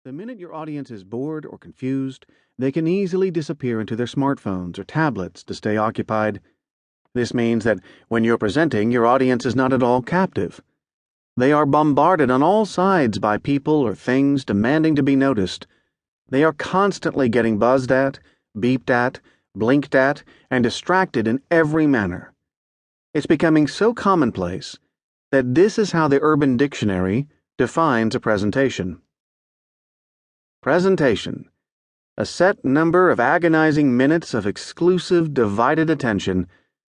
The minute your audience is bored or confused, they can easily disappear into their smartphones or tablets to stay occupied. This means that when you're presenting, your audience is not at all captive. They are bombarded on all sides by people or things demanding to be noticed. They are constantly getting buzzed at, beeped at, blinked at, and distracted in every manner. It's becoming so commonplace that this is how the Urban Dictionary defines a presentation. Presentation: a set number of agonizing minutes of exclusive, divided attention,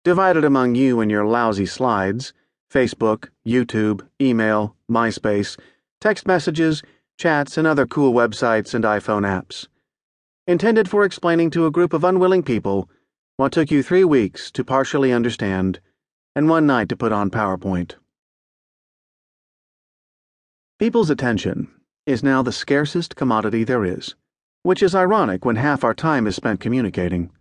divided among you and your lousy slides, Facebook, YouTube, email, MySpace, text messages, chats, and other cool websites and iPhone apps. Intended for explaining to a group of unwilling people what took you 3 weeks to partially understand and 1 night to put on PowerPoint. People's attention is now the scarcest commodity there is, which is ironic when half our time is spent communicating.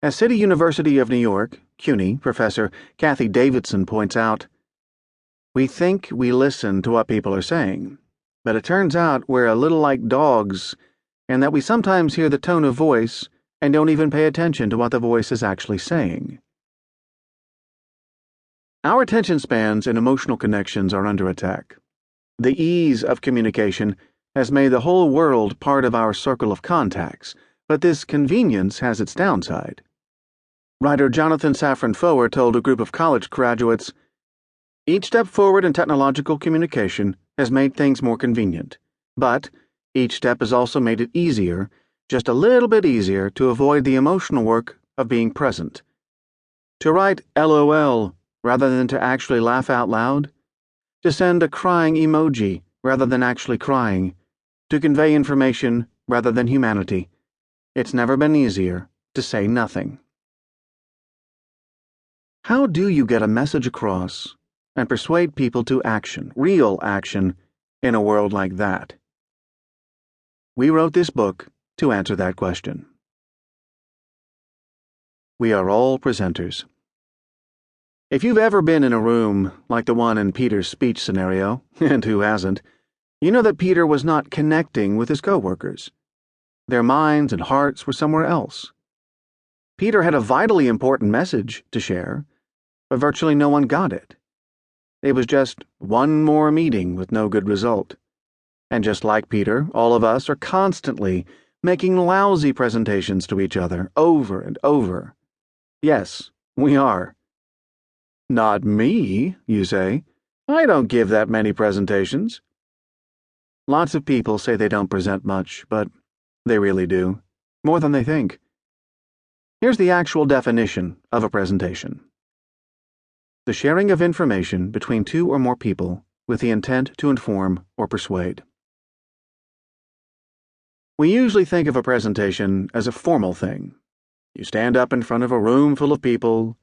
As City University of New York, CUNY, Professor Kathy Davidson points out, we think we listen to what people are saying, but it turns out we're a little like dogs, and that we sometimes hear the tone of voice and don't even pay attention to what the voice is actually saying. Our attention spans and emotional connections are under attack. The ease of communication has made the whole world part of our circle of contacts, but this convenience has its downside. Writer Jonathan Safran Foer told a group of college graduates, "Each step forward in technological communication has made things more convenient, but each step has also made it easier, just a little bit easier, to avoid the emotional work of being present. To write LOL rather than to actually laugh out loud, to send a crying emoji rather than actually crying, to convey information rather than humanity. It's never been easier to say nothing." How do you get a message across and persuade people to action, real action, in a world like that? We wrote this book to answer that question. We are all presenters. If you've ever been in a room like the one in Peter's speech scenario, and who hasn't, you know that Peter was not connecting with his coworkers. Their minds and hearts were somewhere else. Peter had a vitally important message to share, but virtually no one got it. It was just one more meeting with no good result. And just like Peter, all of us are constantly making lousy presentations to each other over and over. Yes, we are. Not me, you say. I don't give that many presentations. Lots of people say they don't present much, but they really do. More than they think. Here's the actual definition of a presentation: the sharing of information between 2 or more people with the intent to inform or persuade. We usually think of a presentation as a formal thing. You stand up in front of a room full of people,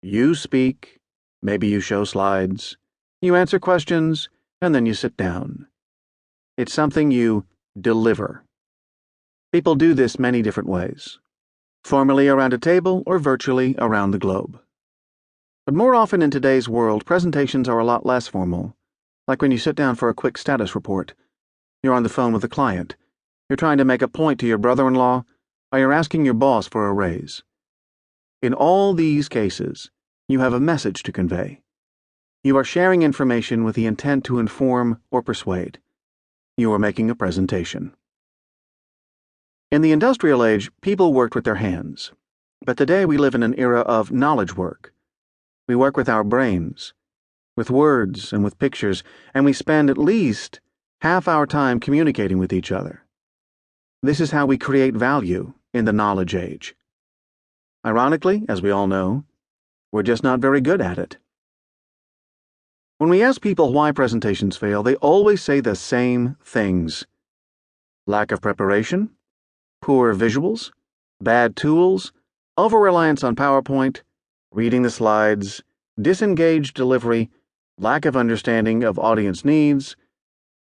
you speak, maybe you show slides, you answer questions, and then you sit down. It's something you deliver. People do this many different ways, formally around a table or virtually around the globe. But more often in today's world, presentations are a lot less formal, like when you sit down for a quick status report. You're on the phone with a client, you're trying to make a point to your brother-in-law, or you're asking your boss for a raise. In all these cases, you have a message to convey. You are sharing information with the intent to inform or persuade. You are making a presentation. In the industrial age, people worked with their hands. But today we live in an era of knowledge work. We work with our brains, with words and with pictures, and we spend at least half our time communicating with each other. This is how we create value in the knowledge age. Ironically, as we all know, we're just not very good at it. When we ask people why presentations fail, they always say the same things: lack of preparation, poor visuals, bad tools, over-reliance on PowerPoint, reading the slides, disengaged delivery, lack of understanding of audience needs,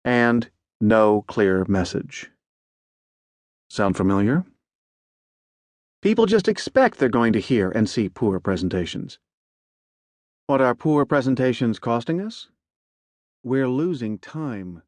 and no clear message. Sound familiar? People just expect they're going to hear and see poor presentations. What are poor presentations costing us? We're losing time.